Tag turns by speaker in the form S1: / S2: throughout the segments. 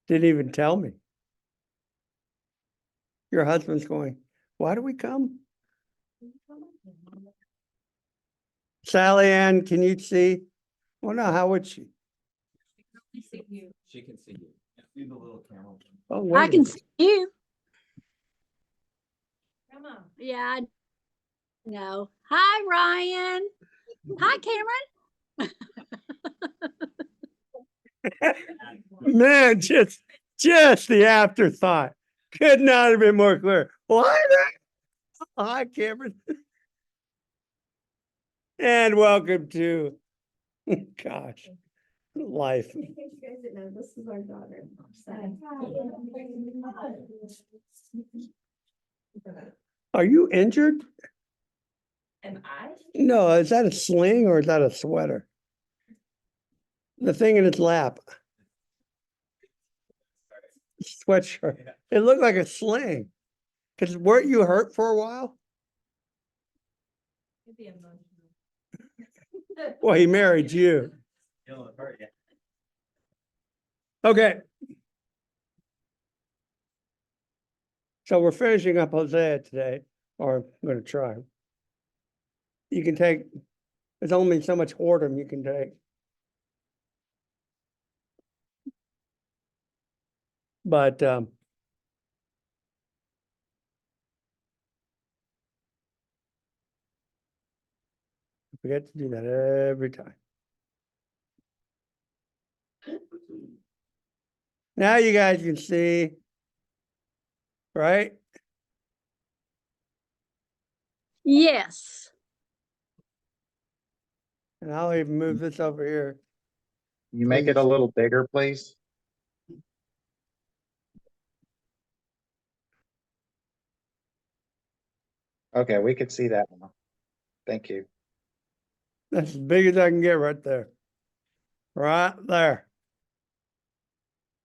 S1: Didn't even tell me. Your husband's going, why do we come? Sally Ann, can you see? Well, no, how would she?
S2: She can see you. See the little camel.
S1: Oh, wait
S3: I
S1: a
S3: can
S1: minute.
S3: see you.
S4: Come on.
S3: Yeah, I know. Hi, Ryan. Hi, Cameron.
S1: Man, just the afterthought. Could not have been more clear. Why? Hi, Cameron. And welcome to, gosh, life.
S4: In case you guys didn't know, this is our daughter.
S1: Are you injured?
S4: Am I?
S1: No, is that a sling or is that a sweater? The thing in its lap. Sweatshirt. It looked like a sling. Because weren't you hurt for a while?
S4: It'd be emotional.
S1: Well, he married you. Okay. So we're finishing up Hosea today, or I'm gonna try. You can take, there's only so much whoredom you can take. But I forget to do that every time. Now you guys can see, right?
S3: Yes.
S1: And I'll even move this over here.
S5: You make it a little bigger, please. Okay, we could see that now. Thank you.
S1: That's as big as I can get right there. Right there.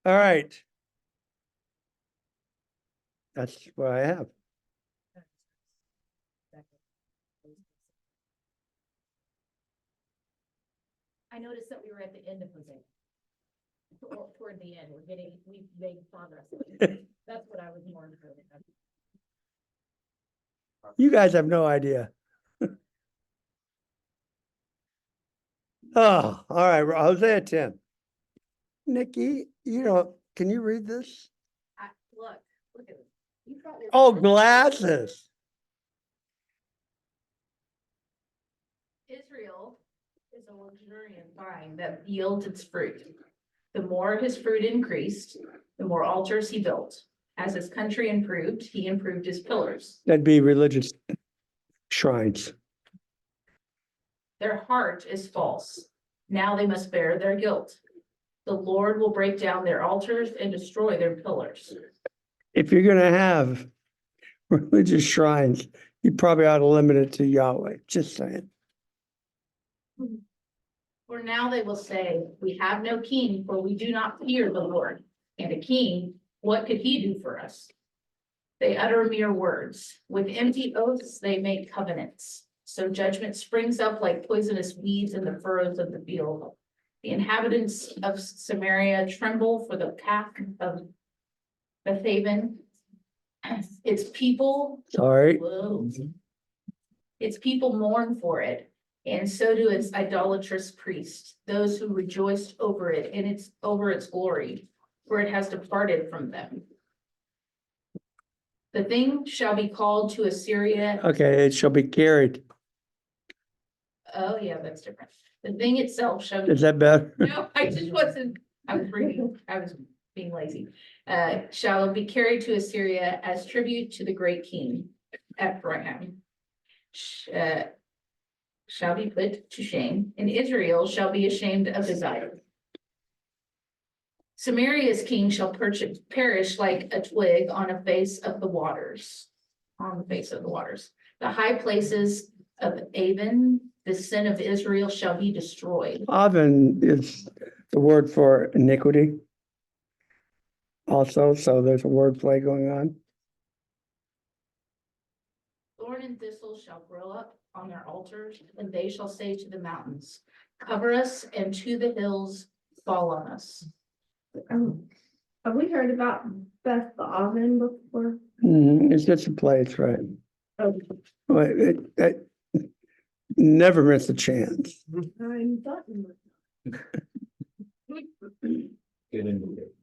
S1: All right. That's what I have.
S4: I noticed that we were at the end of Hosea. Toward the end, we've made progress. That's what I was more interested in.
S1: You guys have no idea. Oh, all right, Hosea 10. Nikki, can you read this?
S4: Look at this. You brought your-
S1: Oh, glasses.
S4: Israel is a luxuriant vine that yields its fruit. The more his fruit increased, the more altars he built. As his country improved, he improved his pillars.
S1: That'd be religious shrines.
S4: Their heart is false. Now they must bear their guilt. The Lord will break down their altars and destroy their pillars.
S1: If you're gonna have religious shrines, you probably ought to limit it to Yahweh. Just saying.
S4: For now they will say, we have no king, for we do not fear the Lord. And a king, what could he do for us? They utter mere words. With empty oaths, they make covenants. So judgment springs up like poisonous weeds in the furrows of the field. The inhabitants of Samaria tremble for the calf of Bethaven. Its people,
S1: Sorry.
S4: whoa. Its people mourn for it, and so do its idolatrous priests, those who rejoiced over it and over its glory, for it has departed from them. The thing shall be called to Assyria.
S1: Okay, it shall be carried.
S4: Oh, yeah, that's different. The thing itself shall be.
S1: Is that better?
S4: No, I just wasn't, I was being lazy. Shall be carried to Assyria as tribute to the great king Ephraim. Shall be put to shame, and Israel shall be ashamed of his idol. Samaria's king shall perish like a twig on the face of the waters. On the face of the waters. The high places of Avon, the sin of Israel shall be destroyed.
S1: Oven is the word for iniquity. Also, so there's a word play going on.
S4: Thorn and thistle shall grow up on their altars, and they shall say to the mountains, cover us, and to the hills fall on us.
S6: Have we heard about Beth the Oven before?
S1: It's just a place, right?
S6: Oh,
S1: Well, it never miss a chance.
S6: I'm button.
S2: Get into it.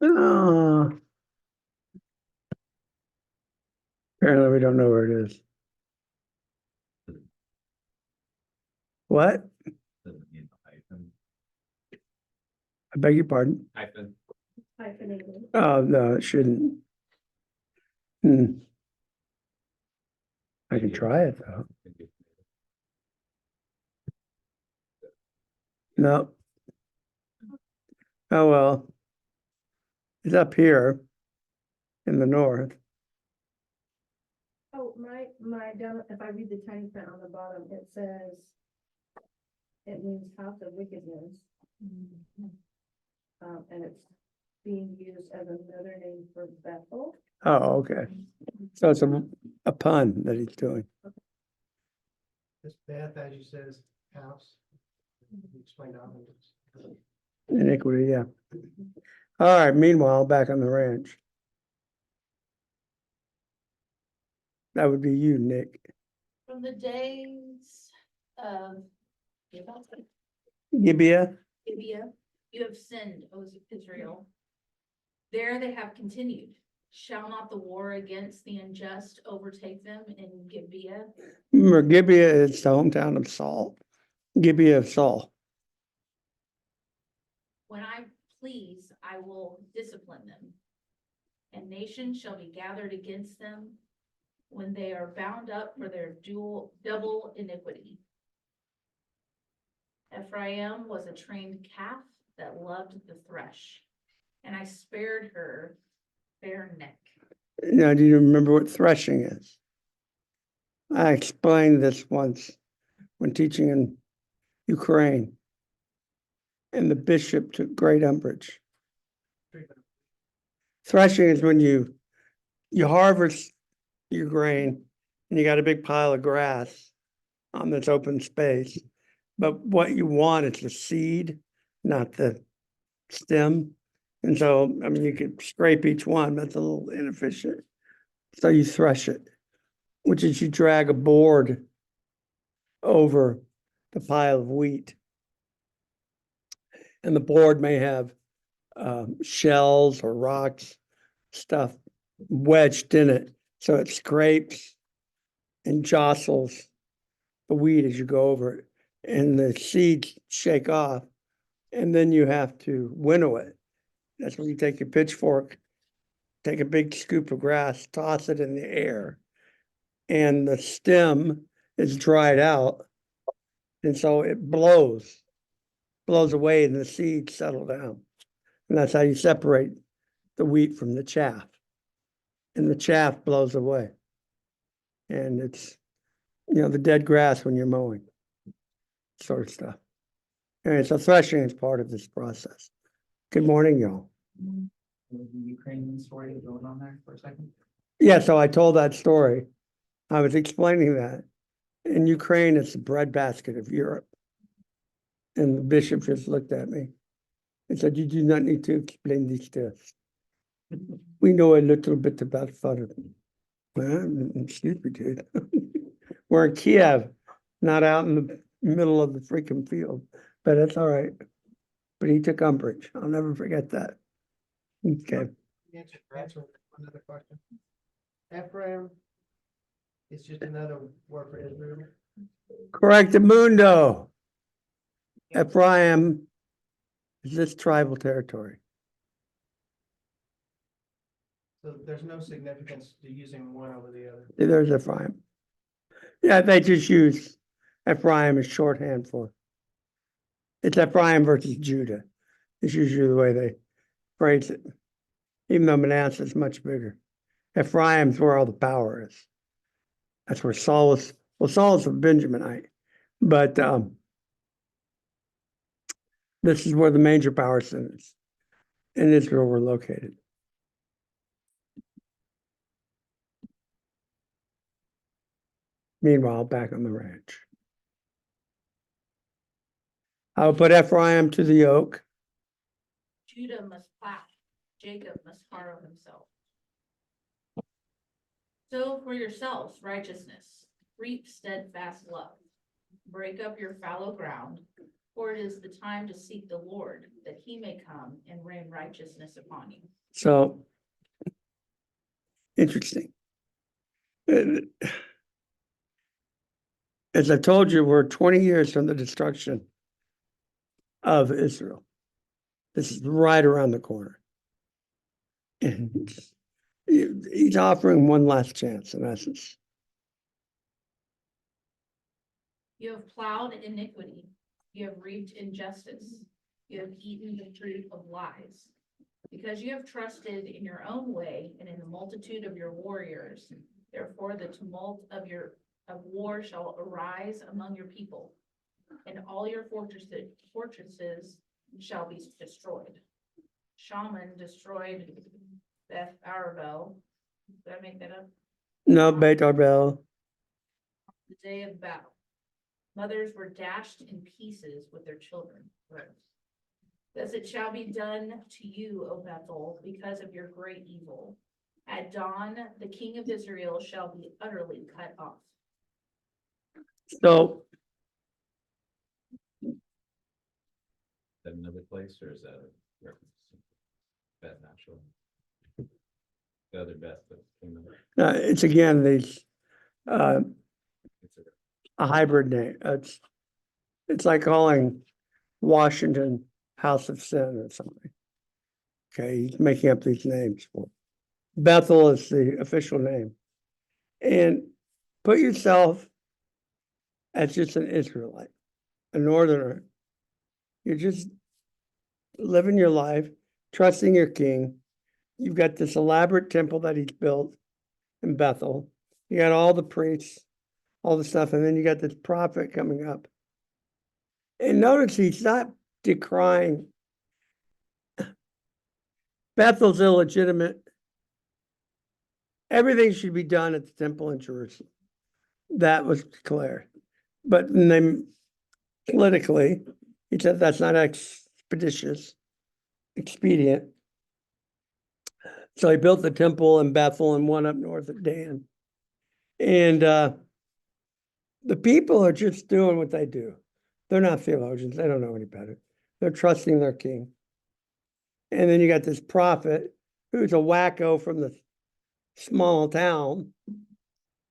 S1: Oh. Apparently we don't know where it is. What?
S2: Doesn't need the hyphen.
S1: I beg your pardon?
S2: Hyphen.
S6: Hyphenated.
S1: Oh, no, it shouldn't. I can try it though. No. Oh, well. It's up here in the north.
S6: Oh, down, if I read the tiny print on the bottom, it says it means house of wickedness. And it's being used as another name for Bethel.
S1: Oh, okay. So it's a pun that he's doing.
S7: This Beth, as you said, is house. You explained how it is.
S1: Iniquity, yeah. All right, meanwhile, back on the ranch. That would be you, Nick.
S4: From the days of
S1: Gibeah?
S4: Gibeah, you have sinned, O Israel. There they have continued. Shall not the war against the unjust overtake them in Gibeah?
S1: Remember, Gibeah is the hometown of Saul. Gibeah of Saul.
S4: When I please, I will discipline them. And nations shall be gathered against them when they are bound up for their double iniquity. Ephraim was a trained calf that loved the thresh, and I spared her fair neck.
S1: Now, do you remember what threshing is? I explained this once when teaching in Ukraine, and the bishop took great umbrage. Threshing is when you harvest your grain and you got a big pile of grass on this open space. But what you want is the seed, not the stem. And so, I mean, you could scrape each one, that's a little inefficient. So you thresh it, which is you drag a board over the pile of wheat. And the board may have shells or rocks, stuff wedged in it. So it scrapes and jostles the wheat as you go over it. And the seeds shake off. And then you have to winnow it. That's when you take your pitchfork, take a big scoop of grass, toss it in the air. And the stem is dried out. And so it blows away and the seeds settle down. And that's how you separate the wheat from the chaff. And the chaff blows away. And it's, the dead grass when you're mowing, sort of stuff. And so threshing is part of this process. Good morning, y'all.
S2: Was the Ukrainian story going on there for a second?
S1: Yeah, so I told that story. I was explaining that. In Ukraine, it's the breadbasket of Europe. And the bishop just looked at me and said, "You do not need to explain this to us. We know a little bit about fodder." Well, excuse me, dude. We're in Kiev, not out in the middle of the freaking field, but that's all right. But he took umbrage. I'll never forget that. Okay.
S7: Answer another question. Ephraim is just another word for Israel.
S1: Correctamundo. Ephraim is this tribal territory.
S7: So there's no significance to using one over the other.
S1: There's Ephraim. Yeah, they just use Ephraim as shorthand for. It's Ephraim versus Judah. It's usually the way they phrase it. Even though Manasseh is much bigger. Ephraim's where all the power is. That's where Saul is. Well, Saul is a Benjaminite, but this is where the major power centers in Israel were located. Meanwhile, back on the ranch. I will put Ephraim to the yoke.
S4: Judah must plow, Jacob must harrow himself. Sow for yourselves righteousness, reap steadfast love. Break up your fallow ground, for it is the time to seek the Lord, that he may come and rain righteousness upon you.
S1: So, interesting. As I told you, we're 20 years from the destruction of Israel. This is right around the corner. And he's offering one last chance, in essence.
S4: You have plowed iniquity, you have reaped injustice, you have eaten the fruit of lies. Because you have trusted in your own way and in the multitude of your warriors, therefore the tumult of war shall arise among your people, and all your fortresses shall be destroyed. Shaman destroyed Beth Arabel. Did I make that up?
S1: No, Beit Arbel.
S4: The day of battle. Mothers were dashed in pieces with their children. Thus it shall be done to you, O Bethel, because of your great evil. At dawn, the king of Israel shall be utterly cut off.
S1: So,
S8: That another place, or is that a reference? Beth natural. The other Beth that came in.
S1: it's again, these,
S8: It's a-
S1: a hybrid name. It's like calling Washington House of Sin or something. Okay, he's making up these names for it. Bethel is the official name. And put yourself as just an Israelite, a northerner. You're just living your life, trusting your king. You've got this elaborate temple that he's built in Bethel. You got all the priests, all the stuff, and then you got this prophet coming up. And notice he's not decrying. Bethel's illegitimate. Everything should be done at the temple in Jerusalem. That was declared. But then politically, he said that's not expedient. So he built the temple in Bethel and one up north of Dan. And the people are just doing what they do. They're not theologians. They don't know any better. They're trusting their king. And then you got this prophet who's a wacko from the small town.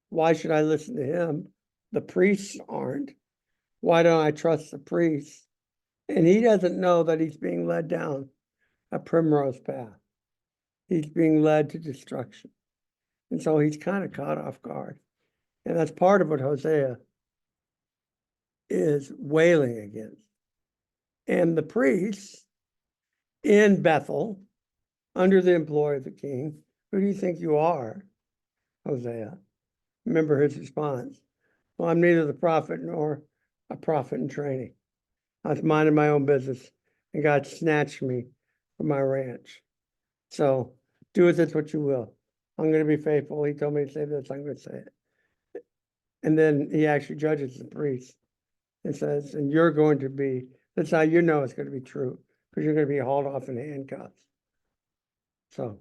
S1: Why should I listen to him? The priests aren't. Why don't I trust the priests? And he doesn't know that he's being led down a primrose path. He's being led to destruction. And so he's kind of caught off guard. And that's part of what Hosea is wailing against. And the priests in Bethel, under the employ of the king, who do you think you are, Hosea? Remember his response. Well, I'm neither the prophet nor a prophet in training. I was minding my own business and God snatched me from my ranch. So do with it what you will. I'm going to be faithful. He told me to say this, I'm going to say it. And then he actually judges the priest and says, and you're going to be, that's how you know it's going to be true, because you're going to be hauled off in handcuffs. So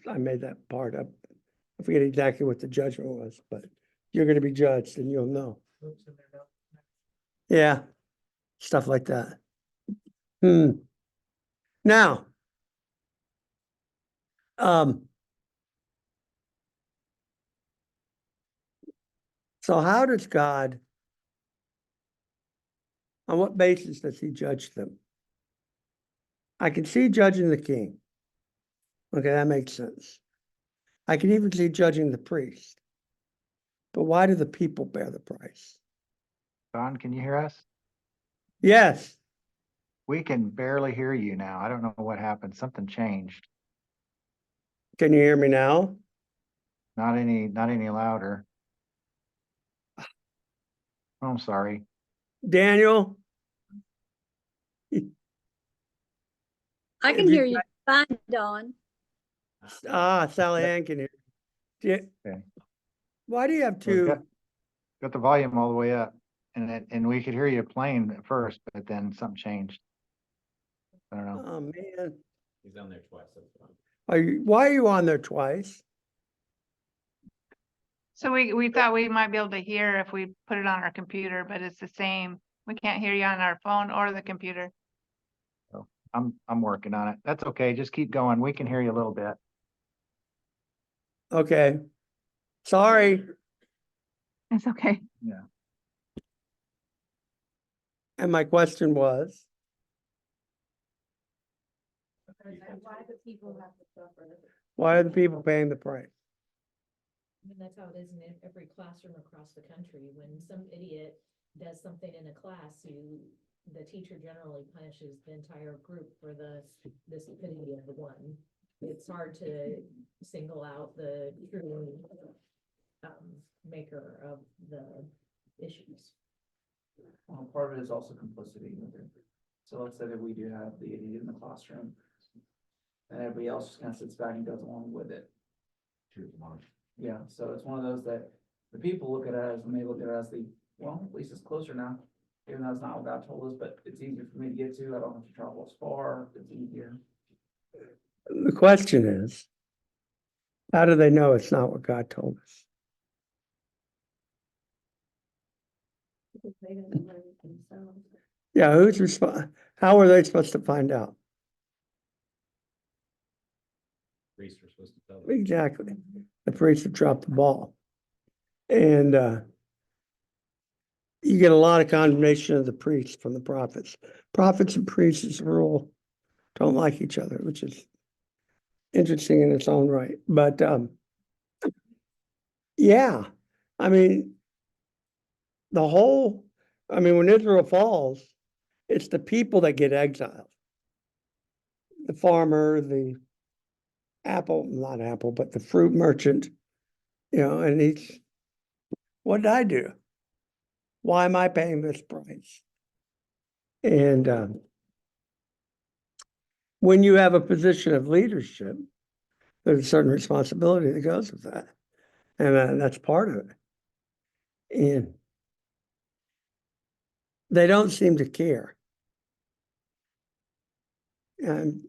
S1: I made that part up. I forget exactly what the judgment was, but you're going to be judged and you'll know.
S7: Oops, and they're not-
S1: Yeah, stuff like that. Now, so how does God, on what basis does he judge them? I can see judging the king. Okay, that makes sense. I can even see judging the priest. But why do the people bear the price?
S5: Don, can you hear us?
S1: Yes,
S5: We can barely hear you now. I don't know what happened. Something changed.
S1: can you hear me now?
S5: Not any louder. Oh, I'm sorry.
S1: Daniel?
S3: I
S1: If
S3: can
S1: you
S3: hear you fine, Dawn.
S1: Sally Ann can hear.
S5: Okay.
S1: Why do you have
S5: We've got-
S1: two
S5: got the volume all the way up. And we could hear you playing at first, but then something changed. I don't know.
S1: Oh, man.
S8: He's on there twice, that's fine.
S1: Why are you on there twice?
S9: So we thought we might be able to hear if we put it on our computer, but it's the same. We can't hear you on our phone or the computer.
S5: I'm working on it. That's okay. Just keep going. We can hear you a little bit.
S1: Okay. Sorry.
S9: It's okay.
S1: And my question was,
S6: Why do people have to suffer?
S1: why are the people paying the price?
S10: I mean, that's how it is in every classroom across the country. When some idiot does something in a class, the teacher generally punishes the entire group for the stupidity of the one. It's hard to single out the true maker of the issues.
S2: Part of it is also complicity with it. So let's say that we do have the idiot in the classroom. And everybody else just kind of sits back and goes along with it. Yeah, so it's one of those that the people look at it as, when they look at it as well, at least it's closer now. Even though it's not what God told us, but it's easier for me to get to. I don't have to travel as far. It's easier.
S1: The question is, how do they know it's not what God told us?
S6: Because they didn't learn it themselves.
S1: Yeah, how are they supposed to find out?
S8: Priests are supposed to tell them.
S1: Exactly. The priests have dropped the ball. And you get a lot of condemnation of the priests from the prophets. Prophets and priests as a rule don't like each other, which is interesting in its own right. But yeah, I mean, when Israel falls, it's the people that get exiled. The farmer, the but the fruit merchant, and what did I do? Why am I paying this price? And when you have a position of leadership, there's a certain responsibility that goes with that. And that's part of it. And they don't seem to care. And,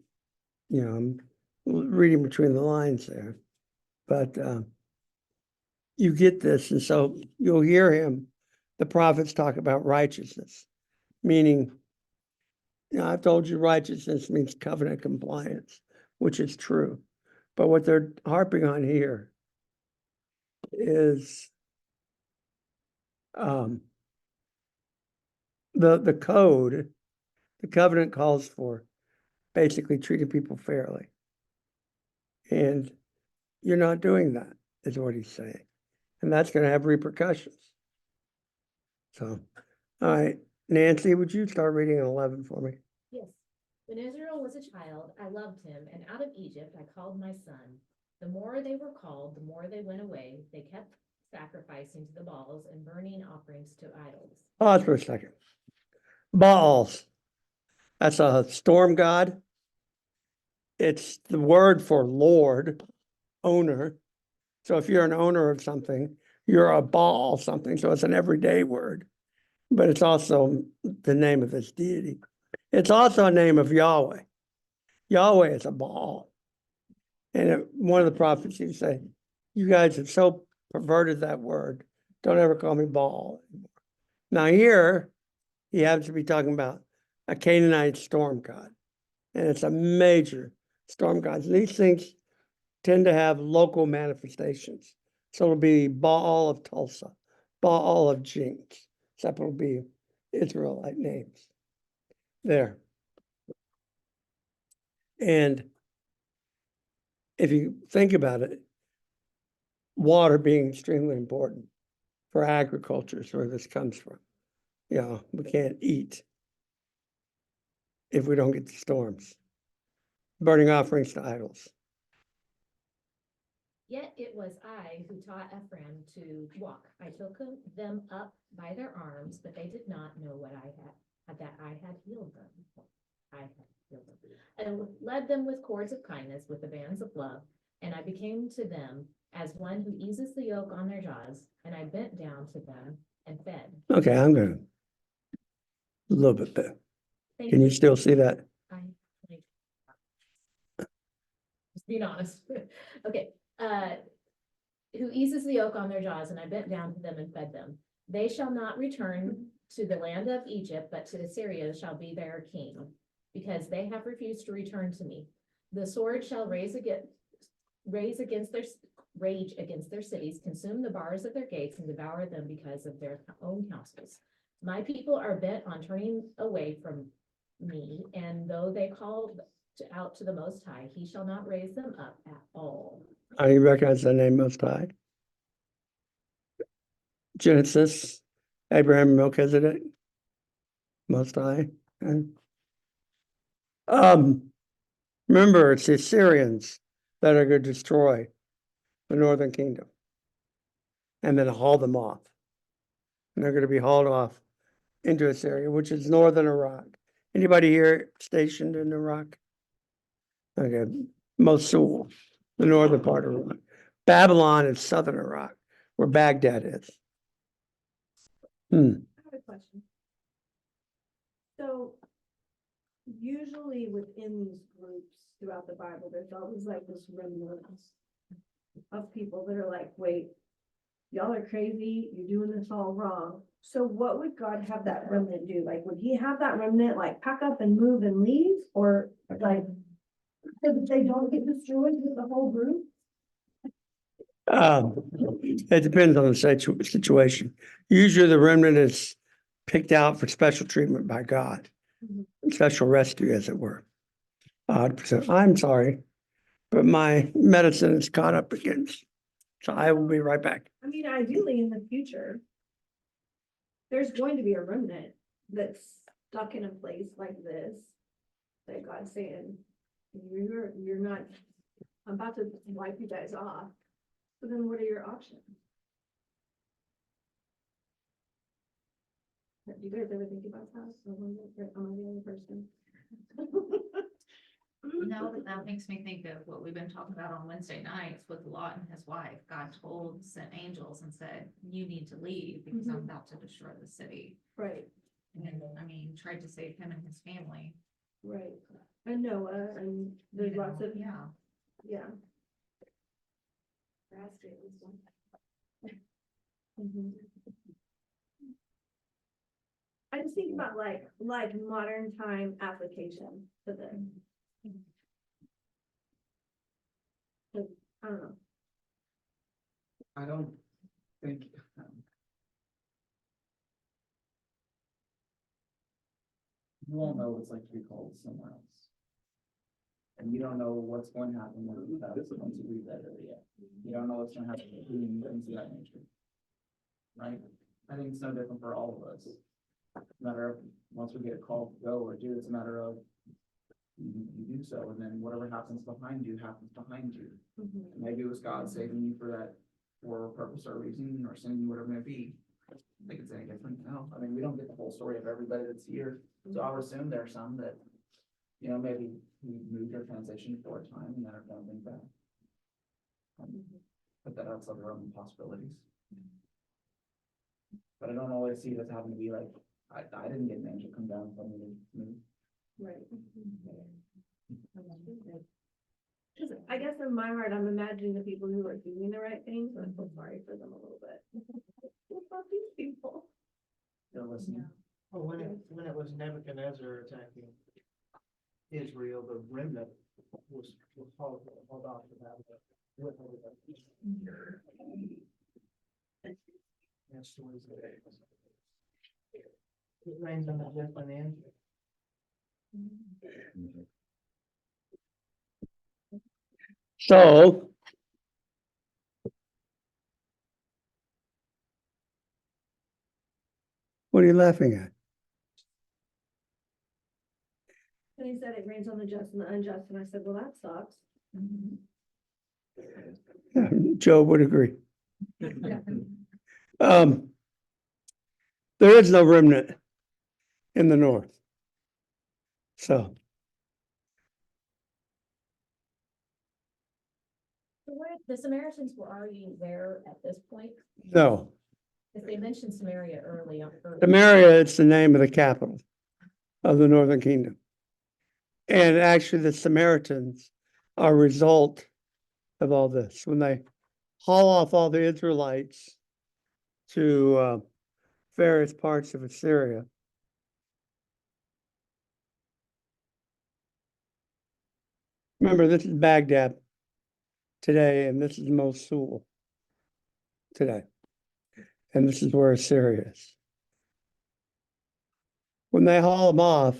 S1: I'm reading between the lines there. But you get this, and so you'll hear the prophets talk about righteousness, meaning, I've told you righteousness means covenant compliance, which is true. But what they're harping on here is the code, the covenant calls for basically treating people fairly. And you're not doing that, is what he's saying. And that's going to have repercussions. So, all right, Nancy, would you start reading 11 for me?
S10: Yes. When Israel was a child, I loved him, and out of Egypt I called my son. The more they were called, the more they went away. They kept sacrificing to the Baals and burning offerings to idols.
S1: Pause for a second. Baals. That's a storm god. It's the word for Lord, owner. So if you're an owner of something, you're a Baal something. So it's an everyday word, but it's also the name of this deity. It's also a name of Yahweh. Yahweh is a Baal. And one of the prophets used to say, you guys have so perverted that word. Don't ever call me Baal anymore. Now here, he happens to be talking about a Canaanite storm god. And it's a major storm god. And these things tend to have local manifestations. So it'll be Baal of Tulsa, Baal of Jinx. Except it'll be Israelite names there. And if you think about it, water being extremely important for agriculture is where this comes from. We can't eat if we don't get the storms. Burning offerings to idols.
S10: Yet it was I who taught Ephraim to walk. I took them up by their arms, but they did not know that I had healed them. I had healed them. And led them with cords of kindness, with the bands of love, and I became to them as one who eases the yoke on their jaws, and I bent down to them and fed.
S1: Okay, I'm gonna. A little bit better.
S10: Thank
S1: Can you still see that?
S10: Just being honest. Okay, who eases the yoke on their jaws, and I bent down to them and fed them. They shall not return to the land of Egypt, but to Assyria shall be their king, because they have refused to return to me. The sword shall rage against their cities, consume the bars of their gates, and devour them because of their own counsels. My people are bent on turning away from me, and though they call out to the Most High, he shall not raise them up at all.
S1: I recognize the name Most High. Genesis, Abraham, Melchizedek, Most High. And, remember, it's the Assyrians that are going to destroy the northern kingdom and then haul them off. And they're going to be hauled off into Assyria, which is northern Iraq. Anybody here stationed in Iraq? Okay, Mosul, the northern part of Iraq. Babylon is southern Iraq, where Baghdad is.
S6: I have a question. So usually within these groups throughout the Bible, there's always like this remnant of people that are like, wait, y'all are crazy, you're doing this all wrong. So what would God have that remnant do? Like, would he have that remnant like pack up and move and leave? Or like, so that they don't get destroyed with the whole group?
S1: It depends on the situation. Usually the remnant is picked out for special treatment by God, special rescue, as it were. So I'm sorry, but my medicine is caught up against. So I will be right back.
S6: I mean, ideally in the future, there's going to be a remnant that's stuck in a place like this, that God's saying, you're not, I'm about to wipe you guys off. So then what are your options? Do you guys ever think about that? Am I the only person?
S4: No, but that makes me think of what we've been talking about on Wednesday nights with Lot and his wife. God sent angels and said, you need to leave because I'm about to destroy the city.
S6: Right,
S4: And I mean, tried to save him and his family.
S6: right. And Noah, and there's
S4: you know,
S6: lots of,
S4: Yeah.
S6: yeah. Mhm. I just think about like modern time application to this. 'Cause, I don't know.
S2: I don't think, you won't know what it's like to be called somewhere else. And you don't know what's going to happen when you once you leave that area. You don't know what's gonna happen with things of that nature. Right? I think it's no different for all of us. Matter of, once we get a call to go or do, it's a matter of you do so, and then whatever happens behind you happens behind you.
S6: Mhm.
S2: Maybe it was God saving you for that, for a purpose or reason, or sending you whatever it may be. I think it's any different. No, I mean, we don't get the whole story of everybody that's here, so I would assume there are some that, you know, maybe we moved or transitioned for a time and then are coming back. Put that outside the realm of possibilities. But I don't always see this having to be like, I didn't get an angel come down from me to move.
S6: Right. Cause I guess in my heart, I'm imagining the people who are doing the right things, and I feel sorry for them a little bit. What about these people?
S2: They're listening.
S7: Well, when it was Nebuchadnezzar attacking Israel, the remnant was hauled off to Babylon with everybody. That's the way it rains on the just and the unjust.
S1: So what are you laughing at?
S6: And he said it rains on the just and the unjust, and I said, well, that sucks.
S1: Yeah, Joe would agree. There is no remnant in the north. So
S10: The Samaritans were already there at this point,
S1: No,
S10: if they mentioned Samaria early on.
S1: Samaria, it's the name of the capital of the Northern Kingdom. And actually, the Samaritans are a result of all this. When they haul off all the Israelites to various parts of Assyria. Remember, this is Baghdad today, and this is Mosul today. And this is where Assyria is. When they haul them off,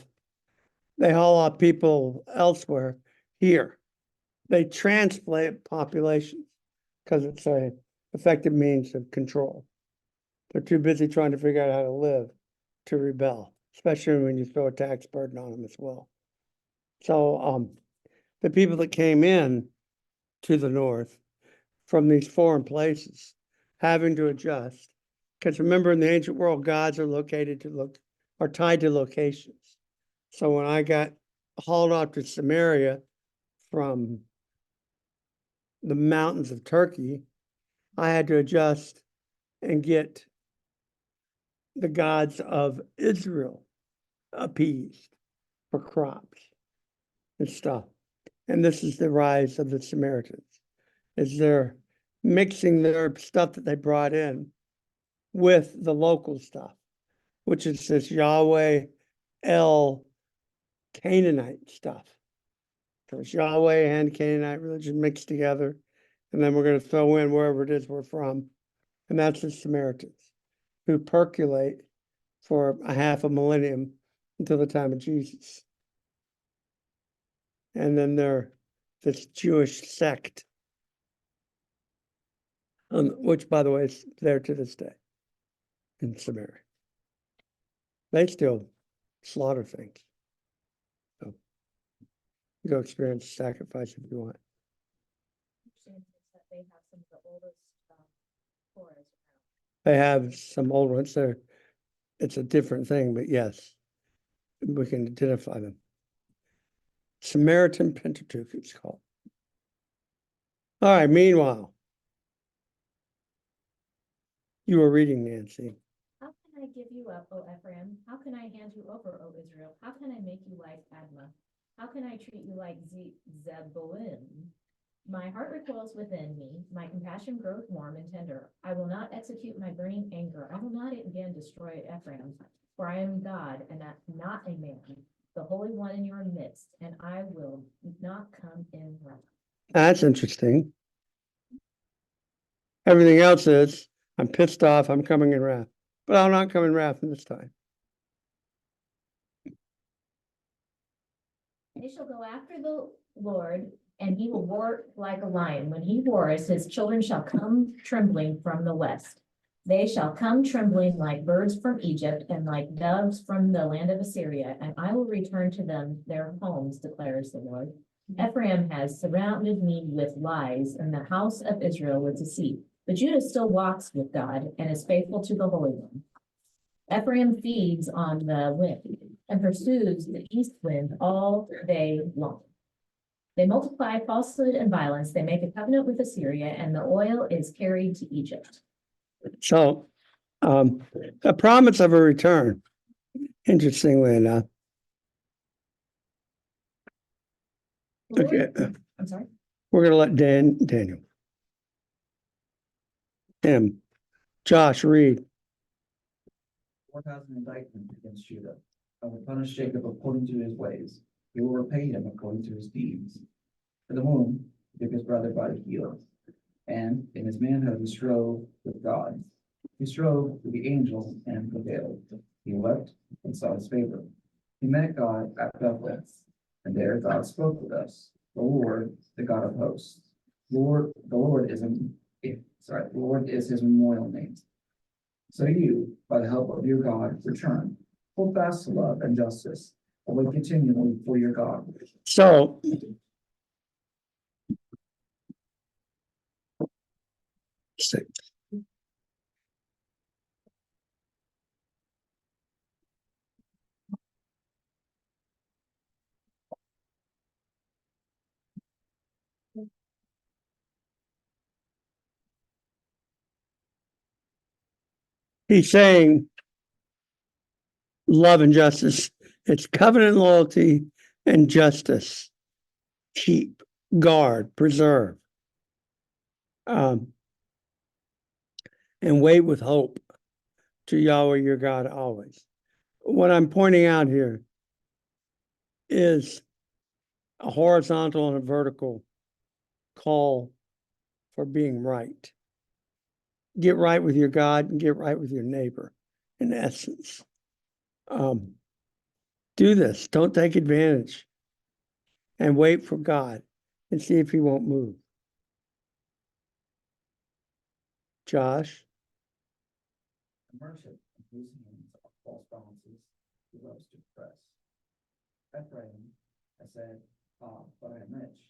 S1: they haul off people elsewhere here. They transplant populations because it's a effective means of control. They're too busy trying to figure out how to live to rebel, especially when you throw a tax burden on them as well. So the people that came in to the north from these foreign places having to adjust, because remember in the ancient world, gods are tied to locations. So when I got hauled off to Samaria from the mountains of Turkey, I had to adjust and get the gods of Israel appeased for crops and stuff. And this is the rise of the Samaritans, is they're mixing their stuff that they brought in with the local stuff, which is this Yahweh El Canaanite stuff. So it's Yahweh and Canaanite religion mixed together. And then we're going to throw in wherever it is we're from. And that's the Samaritans who percolate for a half a millennium until the time of Jesus. And then they're this Jewish sect, which, by the way, is there to this day in Samaria. They still slaughter things. So go experience sacrifice if you want.
S10: They have some of the oldest, forests around.
S1: They have some old ones there. It's a different thing, but yes, we can identify them. Samaritan Pentateuch, it's called. All right, meanwhile, you were reading, Nancy.
S10: How can I give you up, O Ephraim? How can I hand you over, O Israel? How can I make you like Admah? How can I treat you like Zebulun? My heart recoils within me. My compassion grows warm and tender. I will not execute my burning anger. I will not again destroy Ephraim, for I am God and not a man, the Holy One in your midst, and I will not come in wrath.
S1: That's interesting. Everything else is, I'm pissed off, I'm coming in wrath. But I'll not come in wrath this time.
S10: They shall go after the Lord, and he will roar like a lion. When he roars, his children shall come trembling from the west. They shall come trembling like birds from Egypt and like doves from the land of Assyria, and I will return to them their homes, declares the Lord. Ephraim has surrounded me with lies, and the house of Israel with deceit. But Judah still walks with God and is faithful to the Holy One. Ephraim feeds on the wind and pursues the east wind all day long. They multiply falsehood and violence. They make a covenant with Assyria, and the oil is carried to Egypt.
S1: So, a promise of a return, interestingly enough. Okay,
S10: I'm sorry.
S1: we're gonna let Daniel. Tim, Josh, read.
S2: Lord has an indictment against Judah. I will punish Jacob according to his ways. He will repay him according to his deeds. For the womb, he took his brother by the heel, and in his manhood he strove with God. He strove with the angels and prevailed. He wept and saw his favor. He met God at Bethel, and there God spoke with us. The Lord, the God of hosts. The Lord is his memorial name. So you, by the help of your God, return. Hold fast to love and justice, and wait continually for your God.
S1: So. Six. He's saying love and justice. It's covenant loyalty and justice. Keep, guard, preserve. And wait with hope to Yahweh your God always. What I'm pointing out here is a horizontal and a vertical call for being right. Get right with your God and get right with your neighbor, in essence. Do this. Don't take advantage. And wait for God and see if he won't move. Josh?
S2: Immersive, whose hands are false balances, who loves to oppress. Ephraim, I said, but I am rich.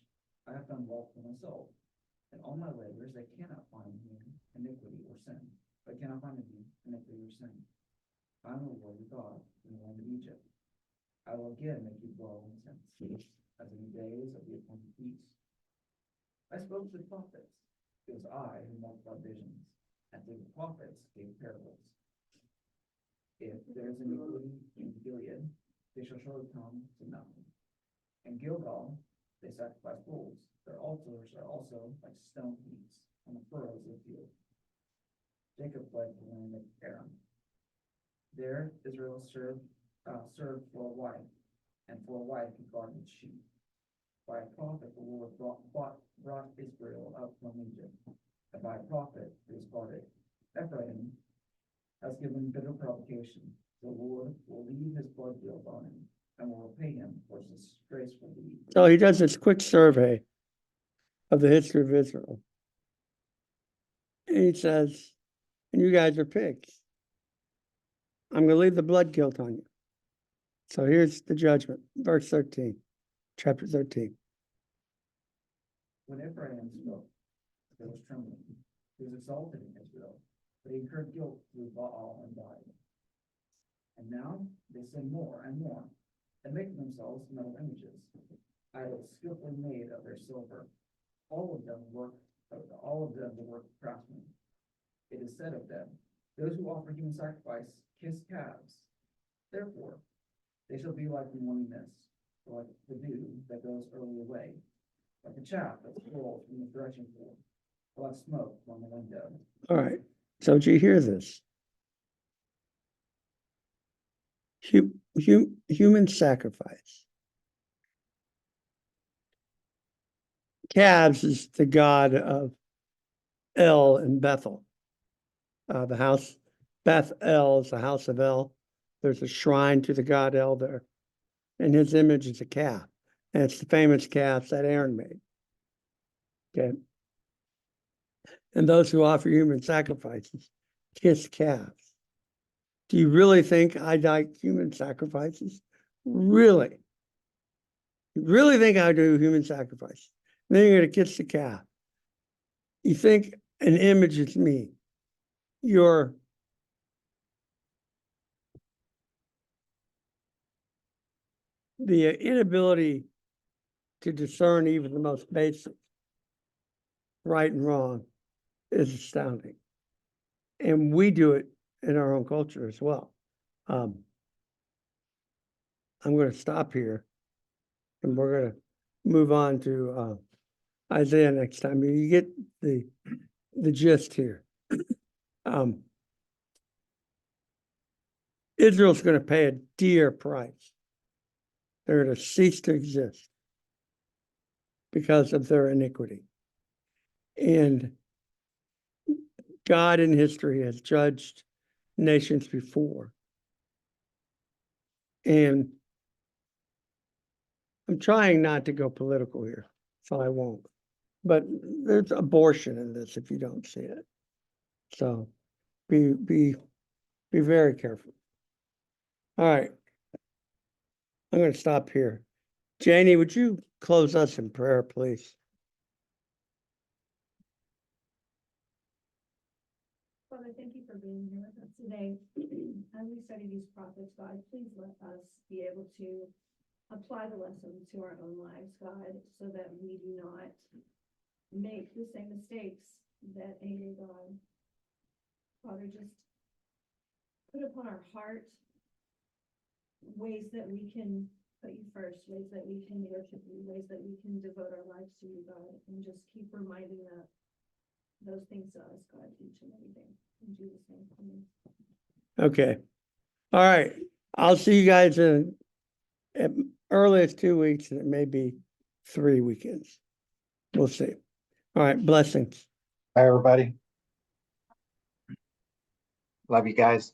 S2: I have done well for myself. In all my labors, they cannot find me iniquity or sin. They cannot find me iniquity or sin. I am the Lord your God in the land of Egypt. I will again make you dwell in tents, as in the days of the appointed feast. I spoke to the prophets. It was I who multiplied visions, and to the prophets gave parables. If there is iniquity in Gilead, they shall surely come to nothing. In Gilgal, they sacrifice bulls. Their altars are also like stone heaps on the furrows of the field. Jacob fled to the land of Aram. There Israel served for a wife, and for a wife he guarded sheep. By a prophet the Lord brought Israel up from Egypt, and by a prophet he was guarded. Ephraim has given bitter provocation. The Lord will leave his blood guilt on him, and will repay him for his disgraceful deed.
S1: So he does this quick survey of the history of Israel. And he says, and you guys are pigs. I'm going to leave the blood guilt on you. So here's the judgment, verse 13, chapter 13.
S2: When Ephraim spoke, there was trembling. He was exalted in Israel, but he incurred guilt through Baal and died. And now they sin more and more, and make themselves metal images, idols skillfully made of their silver. All of them the work of craftsmen. It is said of them, those who offer human sacrifice kiss calves. Therefore, they shall be like the morning mist, or like the dew that goes early away, like the chaff that rolls from the threshing floor, or like smoke from the window.
S1: All right. So did you hear this? Human sacrifice. Calves is the god of El in Bethel. The house, Beth El is the house of El. There's a shrine to the god El there. And his image is a calf. And it's the famous calf that Aaron made. Okay. And those who offer human sacrifices kiss calves. Do you really think I like human sacrifices? Really? You really think I do human sacrifice? And then you're going to kiss the calf. You think an image is me. You're the inability to discern even the most basic right and wrong is astounding. And we do it in our own culture as well. I'm going to stop here and we're going to move on to Isaiah next time. You get the gist here. Israel's going to pay a dear price. They're going to cease to exist because of their iniquity. And God in history has judged nations before. And I'm trying not to go political here, so I won't. But there's abortion in this if you don't see it. So be very careful. All right. I'm going to stop here. Janie, would you close us in prayer, please?
S6: Father, thank you for being here with us today. As we study these prophets, God, please let us be able to apply the lessons to our own lives, God, so that we do not make the same mistakes that anger God. Father, just put upon our heart ways that we can put you first, ways that we can worship you, ways that we can devote our lives to you, God, and just keep reminding that those things to us, God, each and every day. In Jesus' name, amen.
S1: Okay. All right. I'll see you guys in at earliest 2 weeks, and it may be 3 weekends. We'll see. All right. Blessings.
S5: Bye, everybody. Love you guys.